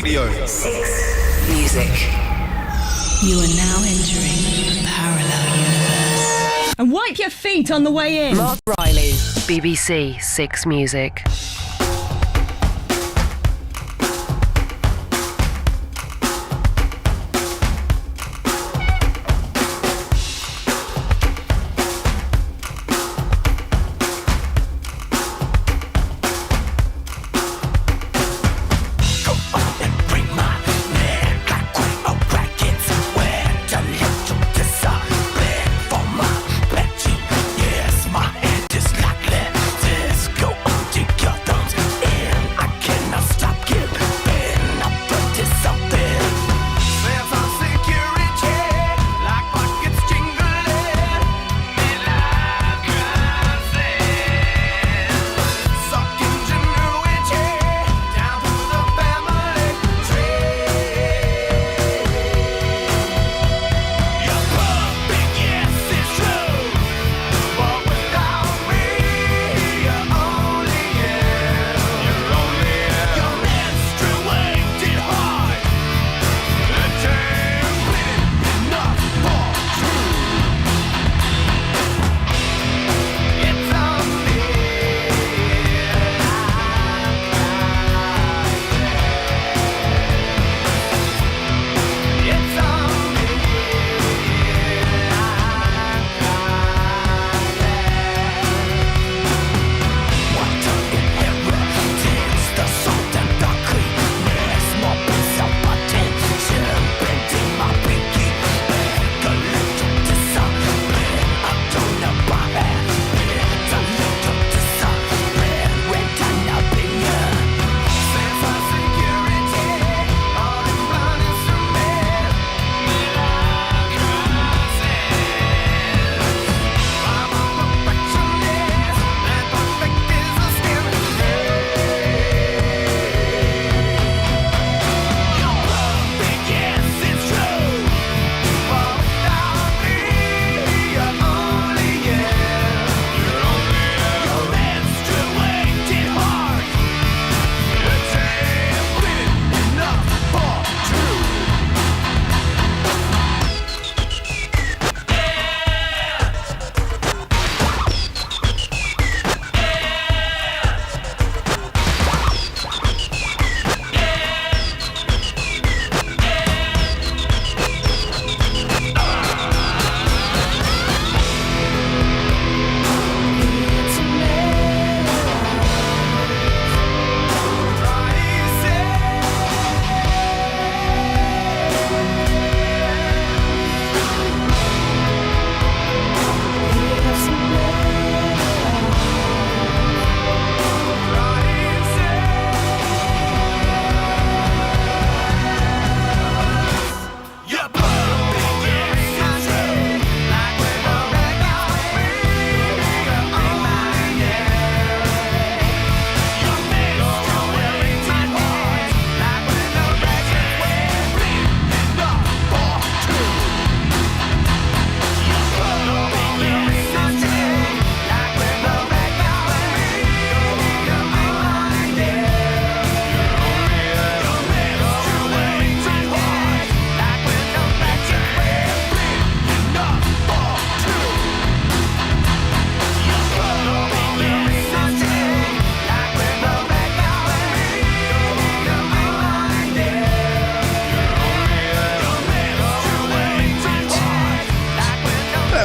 Radio. 6 Music. You are now entering a parallel universe. And wipe your feet on the way in. Marc Riley, BBC 6 Music.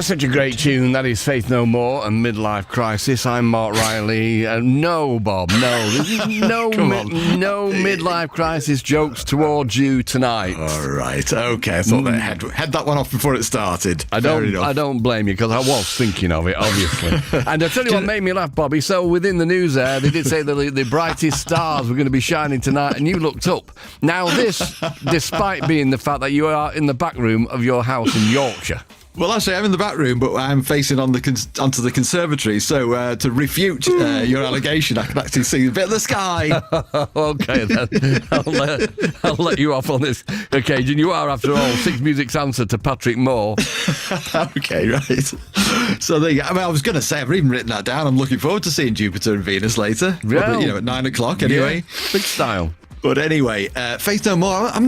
Such a great tune. That is Faith No More and Midlife Crisis. I'm Marc Riley. No, Bob, no. No midlife crisis jokes towards you tonight. All right, okay. I thought that had that one off before it started. I don't blame you, because I was thinking of it, obviously. And I tell you what made me laugh, Bobby. So within the news there, they did say that the brightest stars were going to be shining tonight, and you looked up. Now this, despite being the fact that you are in the back room of your house in Yorkshire. Well, actually, I'm in the back room, but I'm facing onto the conservatory. So to refute your allegation, I can actually see a bit of the sky. Okay, then. I'll let you off on this occasion. You are, after all, 6 Music's answer to Patrick Moore. Okay, right. So there you go. I mean, I was going to say, I've even written that down. I'm looking forward to seeing Jupiter and Venus later. Yeah. Probably, at 9 o'clock anyway. Yeah. Big style. But anyway, Faith No More, I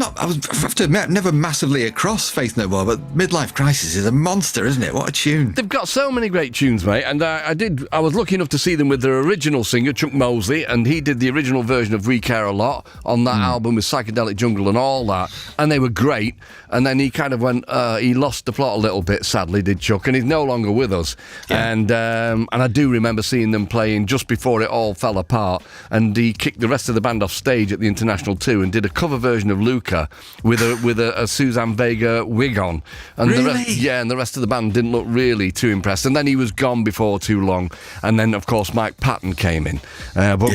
have to admit, never massively across Faith No More, but Midlife Crisis is a monster, isn't it? What a tune. They've got so many great tunes, mate, and I was lucky enough to see them with their original singer, Chuck Mosley, and he did the original version of We Care A Lot on that album with Psychedelic Jungle and all that, and they were great, and then he kind of went, he lost the plot a little bit, sadly, did Chuck, and he's no longer with us, and I do remember seeing them playing just before it all fell apart, and he kicked the rest of the band off stage at the International 2 and did a cover version of Luca with a Suzanne Vega wig on. And really? And the rest of the band didn't look really too impressed. And then he was gone before too long. And then, of course, Mike Patton came in.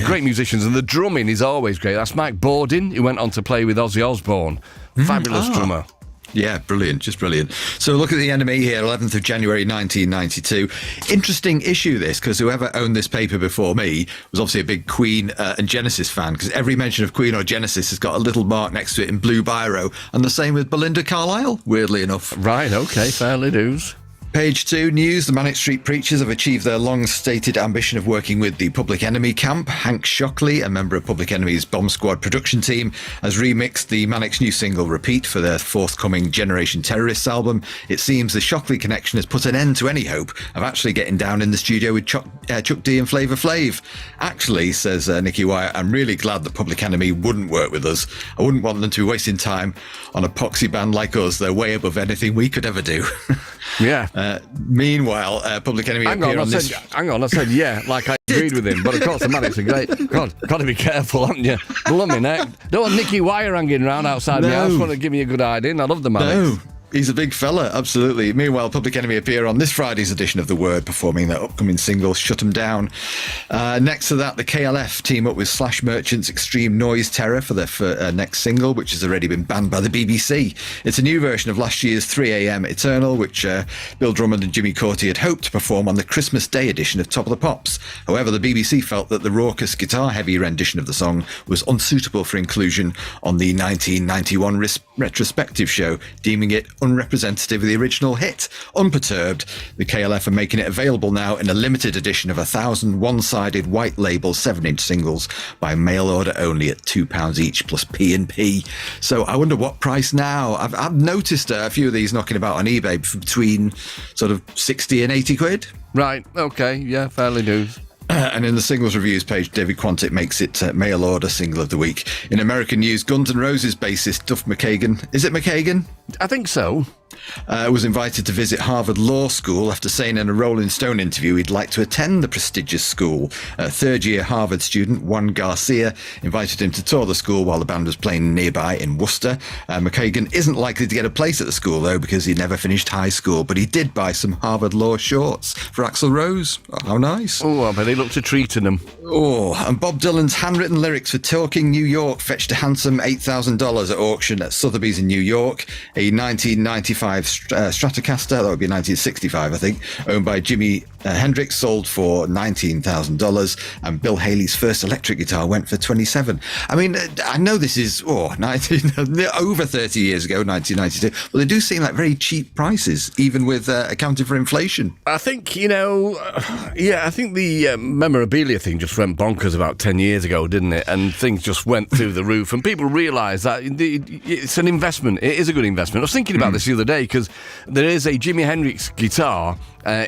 Great musicians. And the drumming is always great. That's Mike Bordin, who went on to play with Ozzy Osbourne. Fabulous drummer. Yeah, brilliant, just brilliant. So look at the NME here, 11th of January 1992. Interesting issue this, because whoever owned this paper before me was obviously a big Queen and Genesis fan, because every mention of Queen or Genesis has got a little mark next to it in blue biro, and the same with Belinda Carlisle, weirdly enough. Right, okay, fairly does. Page 2, news. The Manic Street Preachers have achieved their long-stated ambition of working with the Public Enemy camp. Hank Shockley, a member of Public Enemy's Bomb Squad production team, has remixed the Manic's new single Repeat for their forthcoming Generation Terrorists album. It seems the Shockley connection has put an end to any hope of actually getting down in the studio with Chuck D and Flavor Flav. Actually, says Nicky Wire, I'm really glad that Public Enemy wouldn't work with us. I wouldn't want them to be wasting time on a poxy band like us. They're way above anything we could ever do. Yeah. Meanwhile, Public Enemy appear on this... Hang on, I said yeah, like I agreed with him, but of course the Manics are great. God, got to be careful, haven't you? Blimey neck. Don't want Nicky Wire hanging around outside my house. Want to give me a good idea. I love the Manics. No. He's a big fella, absolutely. Meanwhile, Public Enemy appear on this Friday's edition of The Word, performing their upcoming single, Shut 'Em Down. Next to that, the KLF team up with Slash Merchant's Extreme Noise Terror for their next single, which has already been banned by the BBC. It's a new version of last year's 3am Eternal, which Bill Drummond and Jimmy Cauty had hoped to perform on the Christmas Day edition of Top of the Pops. However, the BBC felt that the raucous guitar-heavy rendition of the song was unsuitable for inclusion on the 1991 retrospective show, deeming it unrepresentative of the original hit. Unperturbed, the KLF are making it available now in a limited edition of 1,000 one-sided white label 7-inch singles by mail order only at £2 each plus P&P. So I wonder what price now. I've noticed a few of these knocking about on eBay between sort of 60 and 80 quid. Right, okay, yeah, fairly news. And in the singles reviews page, David Quantick makes it mail order single of the week. In American news, Guns N' Roses bassist Duff McKagan, is it McKagan? I think so. Was invited to visit Harvard Law School after saying in a Rolling Stone interview he'd like to attend the prestigious school. Third-year Harvard student Juan Garcia invited him to tour the school while the band was playing nearby in Worcester. McKagan isn't likely to get a place at the school, though, because he never finished high school, but he did buy some Harvard Law shorts for Axl Rose. Oh, how nice. Oh, I bet he looked a treat in them. Oh, and Bob Dylan's handwritten lyrics for Talking New York fetched a handsome $8,000 at auction at Sotheby's in New York. A 1995 Stratocaster, that would be 1965, I think, owned by Jimi Hendrix, sold for $19,000, and Bill Haley's first electric guitar went for $27,000. I mean, I know this is over 30 years ago, 1992, but they do seem like very cheap prices, even with accounting for inflation. I think, I think the memorabilia thing just went bonkers about 10 years ago, didn't it? And things just went through the roof, and people realised that it's an investment. It is a good investment. I was thinking about this the other day, because there is a Jimi Hendrix guitar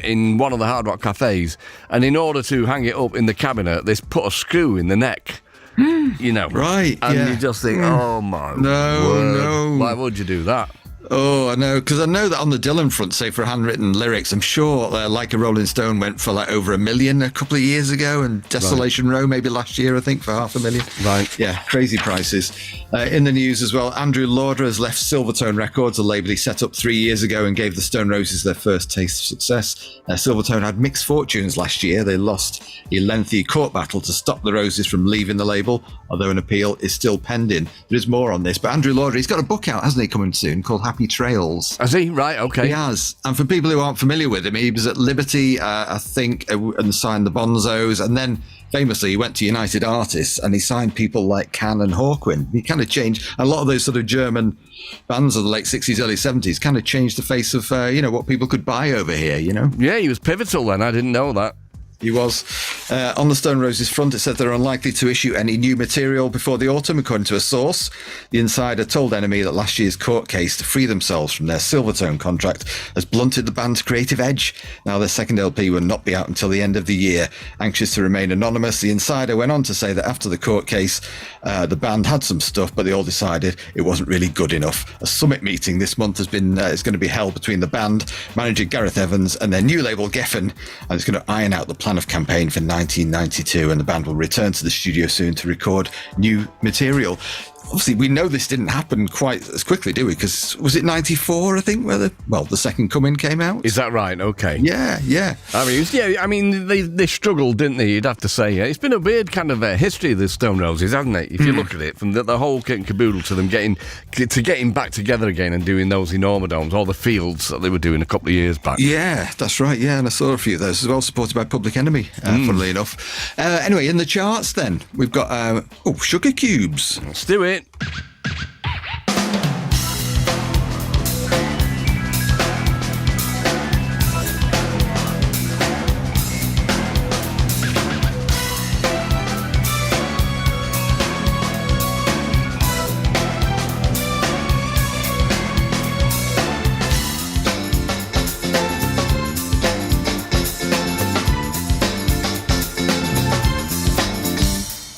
in one of the Hard Rock cafes, and in order to hang it up in the cabinet, they put a screw in the neck. Right, and you just think, oh my word, no. Why would you do that? Oh, I know, because I know that on the Dylan front, say for handwritten lyrics, I'm sure Like a Rolling Stone went for like over $1 million a couple of years ago, and Desolation Row maybe last year, I think, for $500,000. Right. Yeah, crazy prices. In the news as well, Andrew Lauder has left Silvertone Records, a label he set up 3 years ago and gave the Stone Roses their first taste of success. Silvertone had mixed fortunes last year. They lost a lengthy court battle to stop the Roses from leaving the label, although an appeal is still pending. There is more on this, but Andrew Lauder, he's got a book out, hasn't he, coming soon, called Happy Trails. Has he? Right, okay. He has. And for people who aren't familiar with him, he was at Liberty, I think, and signed the Bonzos, and then famously he went to United Artists and he signed people like Can and Hawkwind. He kind of changed a lot of those sort of German bands of the late 60s, early 70s, kind of changed the face of, what people could buy over here, Yeah, he was pivotal then. I didn't know that. He was. On the Stone Roses front, it said they're unlikely to issue any new material before the autumn, according to a source. The insider told NME that last year's court case to free themselves from their Silvertone contract has blunted the band's creative edge. Now their second LP will not be out until the end of the year. Anxious to remain anonymous, the insider went on to say that after the court case, the band had some stuff, but they all decided it wasn't really good enough. A summit meeting this month is going to be held between the band, manager Gareth Evans, and their new label Geffen, and it's going to iron out the plan of campaign for 1992, and the band will return to the studio soon to record new material. Obviously, we know this didn't happen quite as quickly, do we? Because was it 94, I think, where the Second Coming came out? Is that right? Okay. Yeah. I mean, they struggled, didn't they? You'd have to say. It's been a weird kind of history of the Stone Roses, hasn't it? If you look at it, from the whole kit and caboodle to them getting back together again and doing those Enormodomes, all the fields that they were doing a couple of years back. Yeah, that's right. Yeah, and I saw a few of those as well, supported by Public Enemy, funnily enough. Anyway, in the charts then, we've got Sugar Cubes. Let's do it.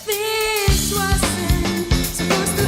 This wasn't supposed to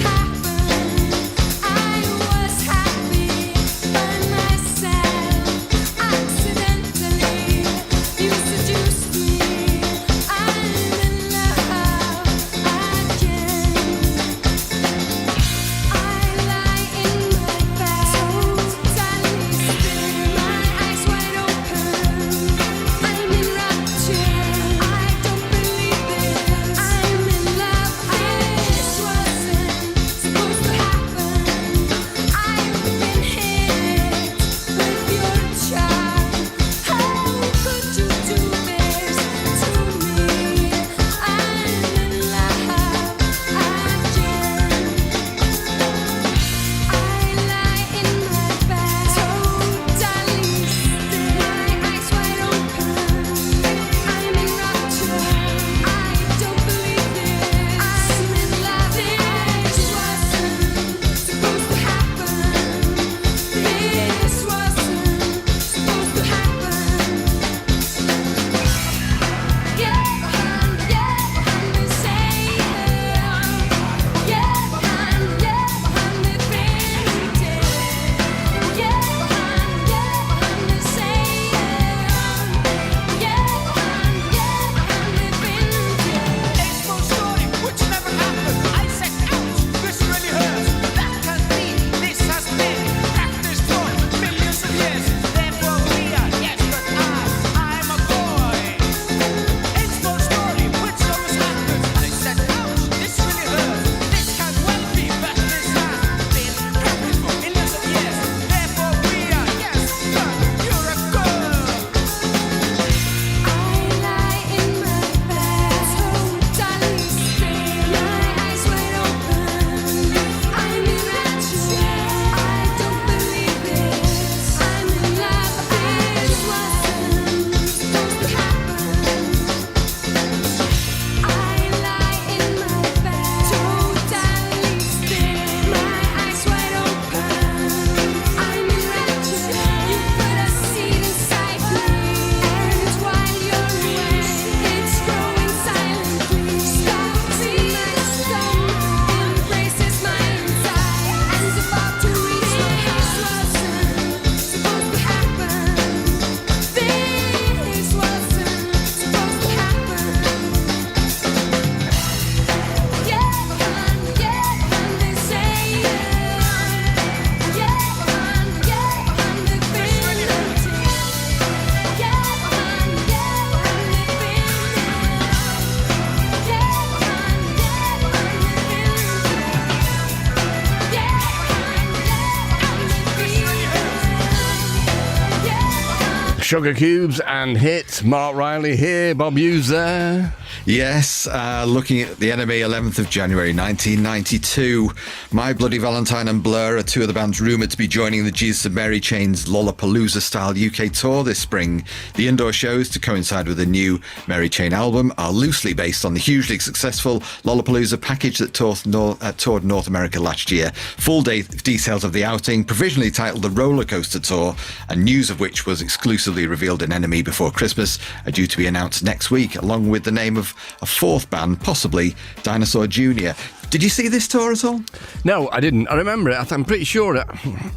Sugar Cubes and Hit. Mark Riley here, Bob Hughes there. Yes, looking at the NME 11th of January 1992, My Bloody Valentine and Blur are two of the bands rumoured to be joining the Jesus and Mary Chain's Lollapalooza-style UK tour this spring. The indoor shows, to coincide with the new Mary Chain album, are loosely based on the hugely successful Lollapalooza package that toured North America last year. Full details of the outing, provisionally titled the Roller Coaster Tour, and news of which was exclusively revealed in NME before Christmas, are due to be announced next week, along with the name of a fourth band, possibly Dinosaur Jr. Did you see this tour at all? No, I didn't. I remember it. I'm pretty sure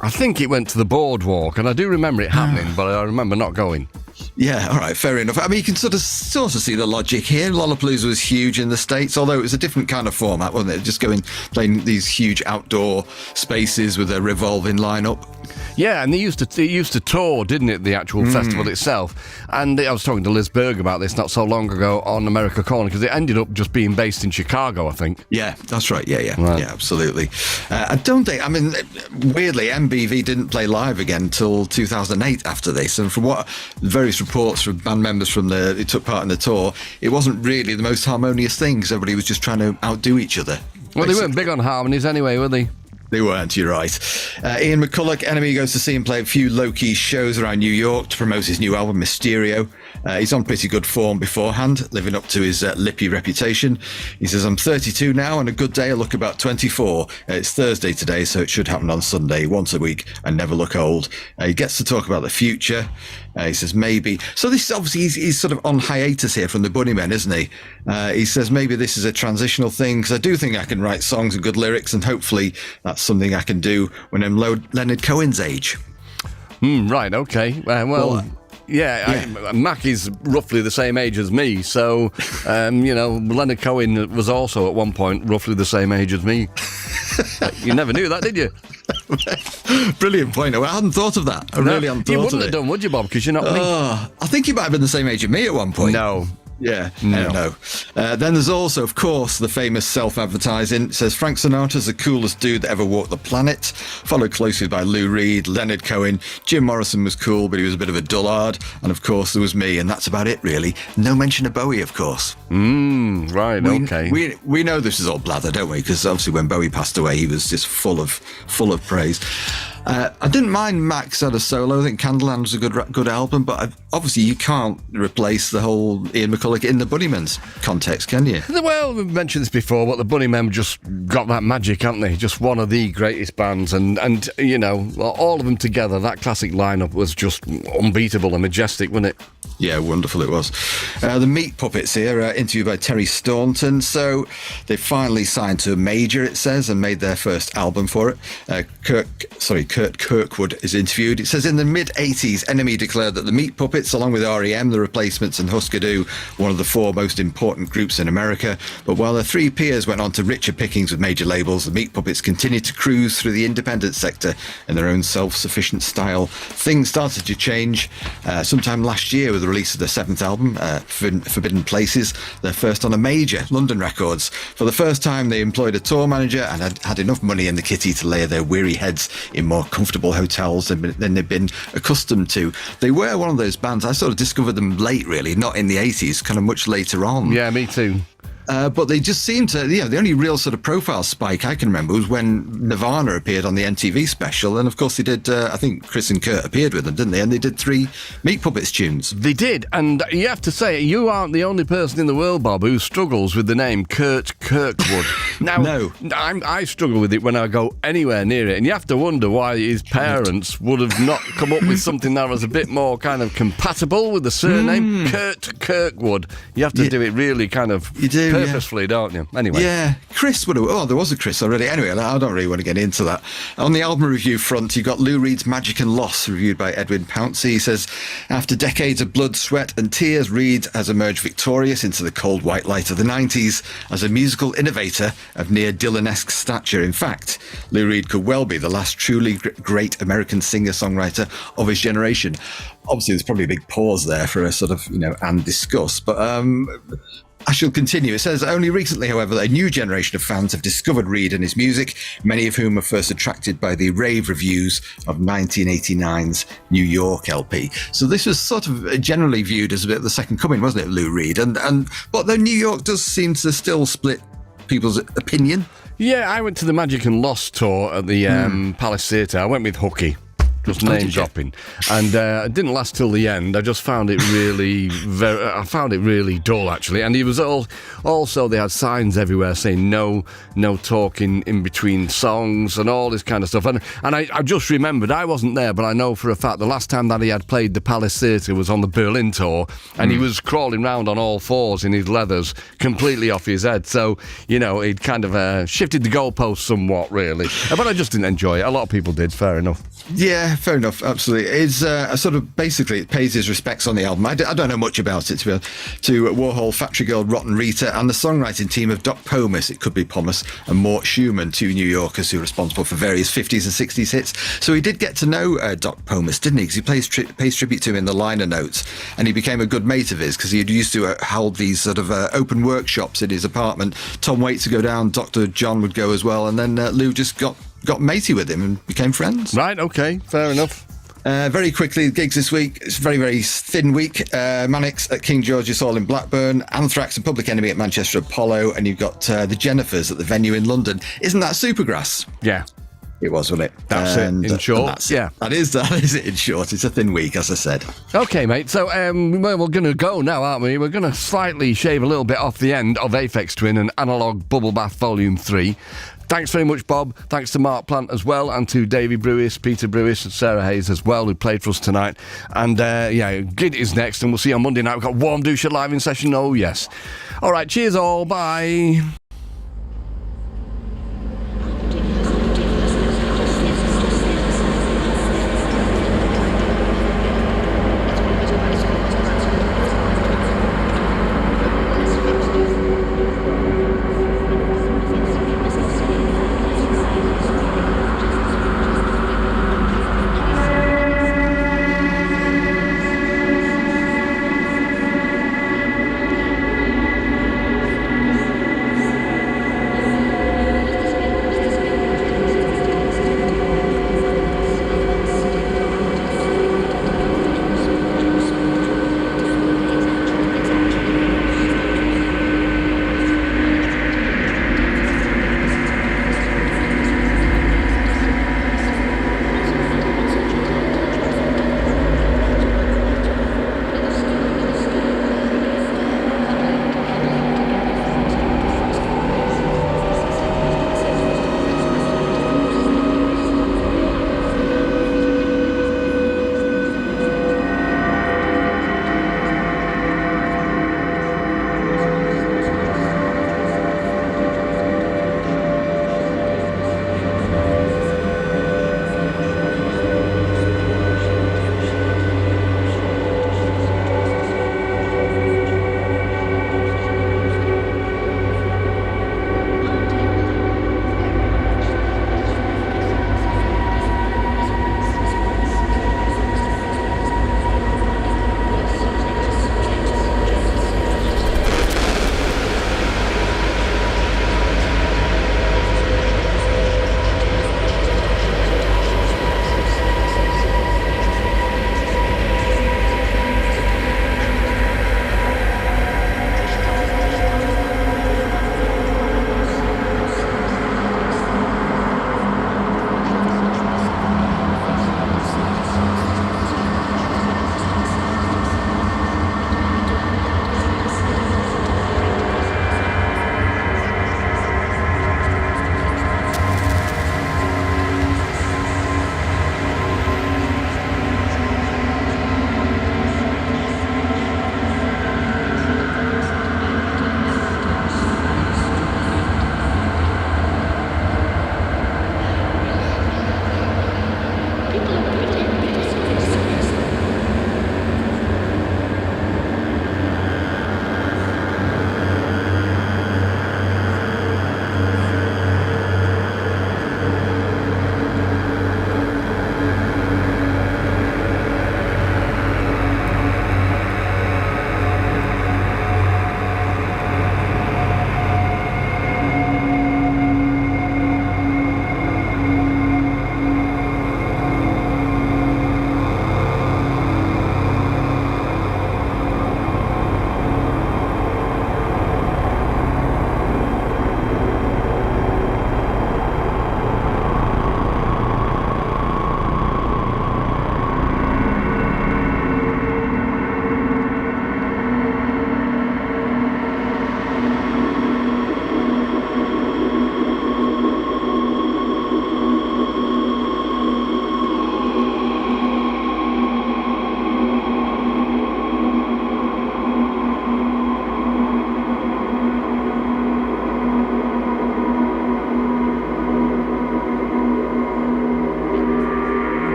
I think it went to the boardwalk, and I do remember it happening, but I remember not going. Yeah, all right, fair enough. I mean, you can sort of see the logic here. Lollapalooza was huge in the States, although it was a different kind of format, wasn't it? Just playing these huge outdoor spaces with a revolving lineup. Yeah, and it used to tour, didn't it, the actual festival itself? And I was talking to Liz Berg about this not so long ago on America Corner, because it ended up just being based in Chicago, I think. Yeah, that's right. Yeah, Right. yeah, absolutely. I don't think, I mean, weirdly, MBV didn't play live again until 2008 after this, and from what various reports from band members who took part in the tour, it wasn't really the most harmonious thing, because everybody was just trying to outdo each other. Well, they weren't big on harmonies anyway, were they? They weren't, you're right. Ian McCulloch, NME goes to see him play a few low-key shows around New York to promote his new album, Mysterio. He's on pretty good form beforehand, living up to his lippy reputation. He says, I'm 32 now, and a good day I look about 24. It's Thursday today, so it should happen on Sunday, once a week, and never look old. He gets to talk about the future. He says, maybe. So this obviously, he's sort of on hiatus here from the Bunnymen, isn't he? He says, maybe this is a transitional thing, because I do think I can write songs and good lyrics, and hopefully that's something I can do when I'm Leonard Cohen's age. Right, okay. Yeah. Mac is roughly the same age as me, so, Leonard Cohen was also at one point roughly the same age as me. You never knew that, did you? Brilliant point. I hadn't thought of that. I really hadn't thought of it. You wouldn't have done, would you, Bob? Because you're not me. I think you might have been the same age as me at one point. No. Yeah, no. Then there's also, of course, the famous self-advertising. It says Frank Sinatra's the coolest dude that ever walked the planet, followed closely by Lou Reed, Leonard Cohen. Jim Morrison was cool, but he was a bit of a dullard. And of course, there was me, and that's about it, really. No mention of Bowie, of course. Right, okay. We know this is all blather, don't we? Because obviously when Bowie passed away, he was just full of praise. I didn't mind Max had a solo. I think Candleland was a good album, but obviously you can't replace the whole Ian McCulloch in the Bunnymen's context, can you? Well, we've mentioned this before, but the Bunnymen just got that magic, haven't they? Just one of the greatest bands, and all of them together, that classic lineup was just unbeatable and majestic, wasn't it? Yeah, wonderful it was. The Meat Puppets here, interviewed by Terry Staunton. So they finally signed to a major, it says, and made their first album for it. Kurt Kirkwood is interviewed. It says, in the mid-80s, NME declared that the Meat Puppets, along with R.E.M., The Replacements and Husker Du, one of the four most important groups in America. But while their three peers went on to richer pickings with major labels, the Meat Puppets continued to cruise through the independent sector in their own self-sufficient style. Things started to change sometime last year with the release of their seventh album, Forbidden Places, their first on a major, London Records. For the first time, they employed a tour manager and had enough money in the kitty to lay their weary heads in more comfortable hotels than they've been accustomed to. They were one of those bands, I sort of discovered them late, really, not in the 80s, kind of much later on. Yeah, me too. But they just seemed to, the only real sort of profile spike I can remember was when Nirvana appeared on the MTV special. And of course they did, I think Chris and Kurt appeared with them, didn't they? And they did 3 Meat Puppets tunes. They did. And you have to say, you aren't the only person in the world, Bob, who struggles with the name Kurt Kirkwood. Now, No. I struggle with it when I go anywhere near it. And you have to wonder why his parents would have not come up with something that was a bit more kind of compatible with the surname Kurt Kirkwood. You have to do it really kind of... You do. Purposefully, don't you? Anyway. Yeah, Chris would have... Oh, there was a Chris already. Anyway, I don't really want to get into that. On the album review front, you got Lou Reed's Magic and Loss, reviewed by Edwin Pouncey. He says, after decades of blood, sweat and tears, Reed has emerged victorious into the cold white light of the 90s as a musical innovator of near Dylan-esque stature. In fact, Lou Reed could well be the last truly great American singer-songwriter of his generation. Obviously, there's probably a big pause there for a sort of, and discuss, but I shall continue. It says, only recently, however, a new generation of fans have discovered Reed and his music, many of whom were first attracted by the rave reviews of 1989's New York LP. So this was sort of generally viewed as a bit of the second coming, wasn't it, Lou Reed? But though New York does seem to still split people's opinion. Yeah, I went to the Magic and Lost tour at the Palace Theatre. I went with Hooky. Just name dropping, and it didn't last till the end. I just found it really, really dull actually. And he was also they had signs everywhere saying no talking in between songs and all this kind of stuff. And I just remembered, I wasn't there, but I know for a fact the last time that he had played the Palace Theatre was on the Berlin tour, and he was crawling round on all fours in his leathers, completely off his head. So he'd kind of shifted the goalposts somewhat, really. But I just didn't enjoy it. A lot of people did. Fair enough. Yeah, fair enough. Absolutely. It's sort of basically it pays his respects on the album. I don't know much about it, to be honest. To Warhol, Factory Girl, Rotten Rita, and the songwriting team of Doc Pomus, it could be Pomus, and Mort Schumann, two New Yorkers who are responsible for various 50s and 60s hits. So he did get to know Doc Pomus, didn't he? Because he pays tribute to him in the liner notes, and he became a good mate of his because he used to hold these sort of open workshops in his apartment. Tom Waits would go down, Dr. John would go as well, and then Lou just got matey with him and became friends. Right, okay, fair enough. Very quickly, gigs this week. It's a very, very thin week. Mannix at King George's Hall in Blackburn, Anthrax and Public Enemy at Manchester Apollo, and you've got the Jennifers at the venue in London. Isn't that Supergrass? Yeah. It was, wasn't it? That's it, in short. Yeah. That is it in short. It's a thin week, as I said. Okay, mate. So we're going to go now, aren't we? We're going to slightly shave a little bit off the end of Aphex Twin and Analog Bubble Bath Volume 3. Thanks very much, Bob. Thanks to Mark Plant as well, and to Davey Brewis, Peter Brewis, and Sarah Hayes as well, who played for us tonight. And Gid is next, and we'll see you on Monday night. We've got Warm Dusha live in session. Oh, yes. All right, cheers all. Bye.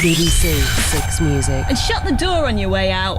BBC Six Music. And shut the door on your way out.